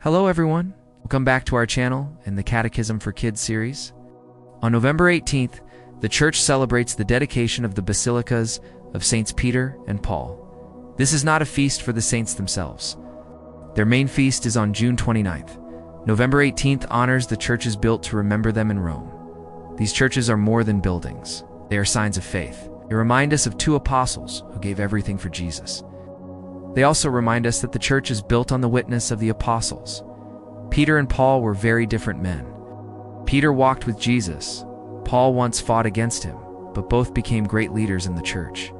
Hello everyone, welcome back to our channel and the Catechism for Kids series. On November 18th, the Church celebrates the dedication of the Basilicas of Saints Peter and Paul. This is not a feast for the saints themselves. Their main feast is on June 29th. November 18th honors the churches built to remember them in Rome. These churches are more than buildings. They are signs of faith. They remind us of two apostles who gave everything for Jesus. They also remind us that the church is built on the witness of the apostles. Peter and Paul were very different men. Peter walked with Jesus. Paul once fought against him, but both became great leaders in the church.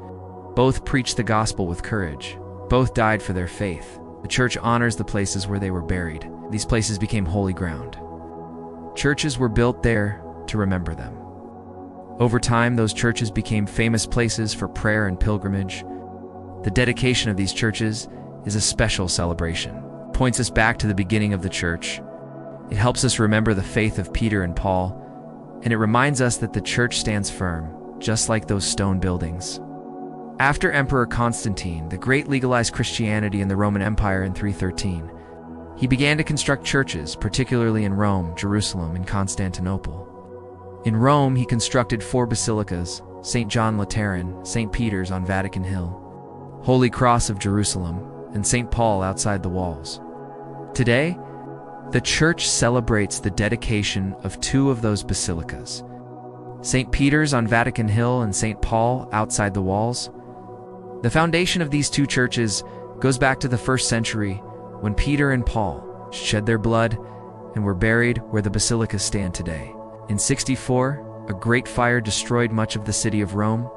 Both preached the gospel with courage. Both died for their faith. The church honors the places where they were buried. These places became holy ground. Churches were built there to remember them. Over time, those churches became famous places for prayer and pilgrimage. The dedication of these churches is a special celebration. It points us back to the beginning of the church. It helps us remember the faith of Peter and Paul, and it reminds us that the church stands firm, just like those stone buildings. After Emperor Constantine the Great legalized Christianity in the Roman Empire in 313, he began to construct churches, particularly in Rome, Jerusalem, and Constantinople. In Rome, he constructed 4 basilicas: St. John Lateran, St. Peter's on Vatican Hill, Holy Cross of Jerusalem, and St. Paul outside the walls. Today, the Church celebrates the dedication of 2 of those basilicas: St. Peter's on Vatican Hill and St. Paul outside the walls. The foundation of these 2 churches goes back to the 1st century, when Peter and Paul shed their blood and were buried where the basilicas stand today. In 64, a great fire destroyed much of the city of Rome.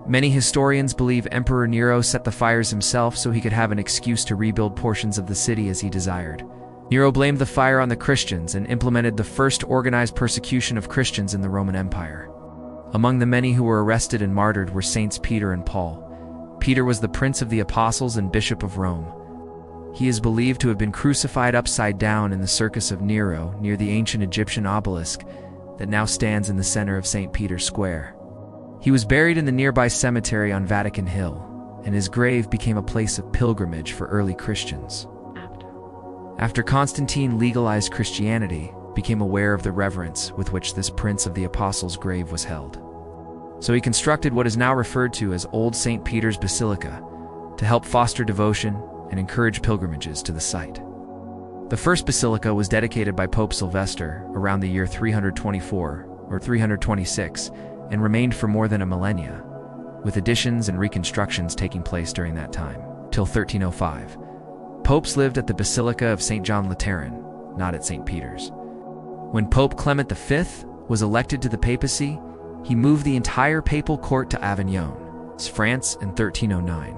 Many historians believe Emperor Nero set the fires himself so he could have an excuse to rebuild portions of the city as he desired. Nero blamed the fire on the Christians and implemented the first organized persecution of Christians in the Roman Empire. Among the many who were arrested and martyred were Saints Peter and Paul. Peter was the Prince of the Apostles and Bishop of Rome. He is believed to have been crucified upside down in the Circus of Nero near the ancient Egyptian obelisk that now stands in the center of St. Peter's Square. He was buried in the nearby cemetery on Vatican Hill, and his grave became a place of pilgrimage for early Christians. After Constantine legalized Christianity, became aware of the reverence with which this Prince of the Apostles' grave was held. So he constructed what is now referred to as Old St. Peter's Basilica to help foster devotion and encourage pilgrimages to the site. The first basilica was dedicated by Pope Sylvester around the year 324 or 326 and remained for more than a millennia, with additions and reconstructions taking place during that time, till 1305. Popes lived at the Basilica of St. John Lateran, not at St. Peter's. When Pope Clement V was elected to the papacy, he moved the entire papal court to Avignon, France, in 1309,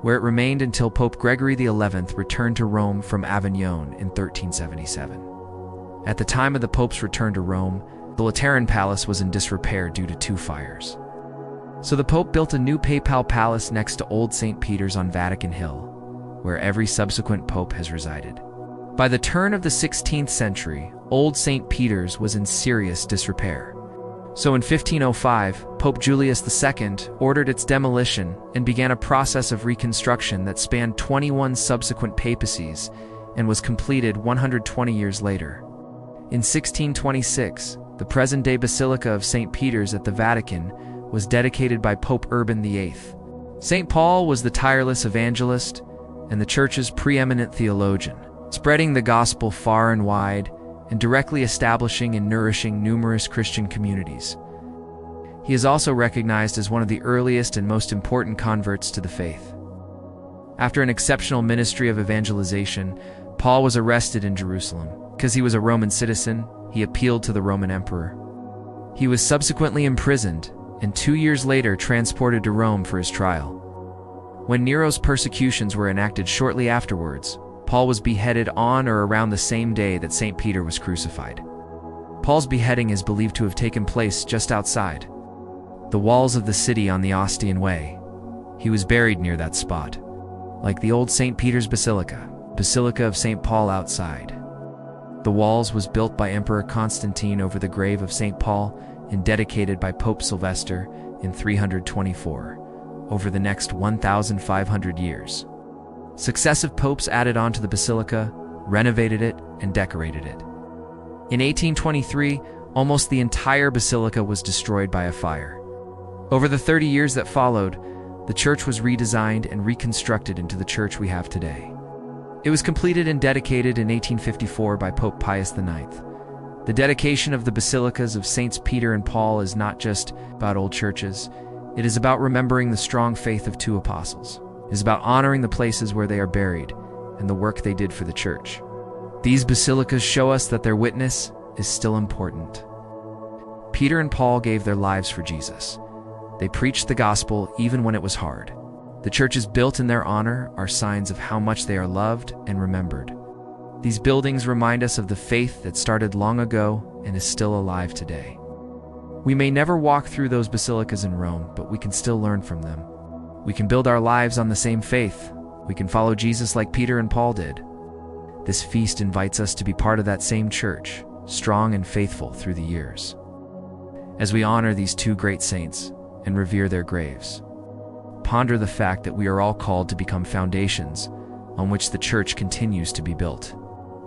where it remained until Pope Gregory XI returned to Rome from Avignon in 1377. At the time of the Pope's return to Rome, the Lateran Palace was in disrepair due to 2 fires. So the Pope built a new papal palace next to Old St. Peter's on Vatican Hill, where every subsequent pope has resided. By the turn of the 16th century, Old St. Peter's was in serious disrepair. So in 1505, Pope Julius II ordered its demolition and began a process of reconstruction that spanned 21 subsequent papacies and was completed 120 years later. In 1626, the present-day Basilica of St. Peter's at the Vatican was dedicated by Pope Urban VIII. St. Paul was the tireless evangelist and the Church's preeminent theologian, spreading the gospel far and wide and directly establishing and nourishing numerous Christian communities. He is also recognized as one of the earliest and most important converts to the faith. After an exceptional ministry of evangelization, Paul was arrested in Jerusalem. Because he was a Roman citizen, he appealed to the Roman emperor. He was subsequently imprisoned and 2 years later transported to Rome for his trial. When Nero's persecutions were enacted shortly afterwards, Paul was beheaded on or around the same day that St. Peter was crucified. Paul's beheading is believed to have taken place just outside the walls of the city on the Ostian Way. He was buried near that spot, like the old St. Peter's Basilica, Basilica of St. Paul outside. The walls was built by Emperor Constantine over the grave of St. Paul and dedicated by Pope Sylvester in 324, over the next 1,500 years. Successive popes added on to the basilica, renovated it, and decorated it. In 1823, almost the entire basilica was destroyed by a fire. Over the 30 years that followed, the church was redesigned and reconstructed into the church we have today. It was completed and dedicated in 1854 by Pope Pius IX. The dedication of the Basilicas of Saints Peter and Paul is not just about old churches. It is about remembering the strong faith of two apostles. It is about honoring the places where they are buried and the work they did for the church. These basilicas show us that their witness is still important. Peter and Paul gave their lives for Jesus. They preached the gospel even when it was hard. The churches built in their honor are signs of how much they are loved and remembered. These buildings remind us of the faith that started long ago and is still alive today. We may never walk through those basilicas in Rome, but we can still learn from them. We can build our lives on the same faith. We can follow Jesus like Peter and Paul did. This feast invites us to be part of that same church, strong and faithful through the years. As we honor these two great saints and revere their graves, ponder the fact that we are all called to become foundations on which the church continues to be built.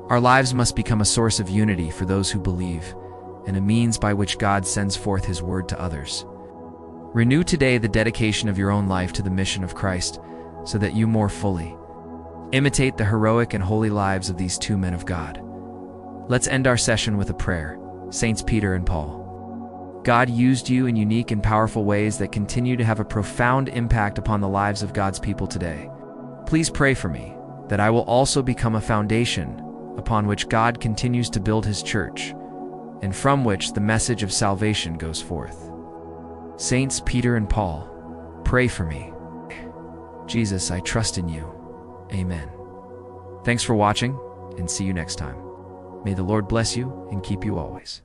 Our lives must become a source of unity for those who believe, and a means by which God sends forth His word to others. Renew today the dedication of your own life to the mission of Christ, so that you more fully imitate the heroic and holy lives of these two men of God. Let's end our session with a prayer. Saints Peter and Paul, God used you in unique and powerful ways that continue to have a profound impact upon the lives of God's people today. Please pray for me, that I will also become a foundation upon which God continues to build His church, and from which the message of salvation goes forth. Saints Peter and Paul, pray for me. Jesus, I trust in you. Amen. Thanks for watching, and see you next time. May the Lord bless you and keep you always.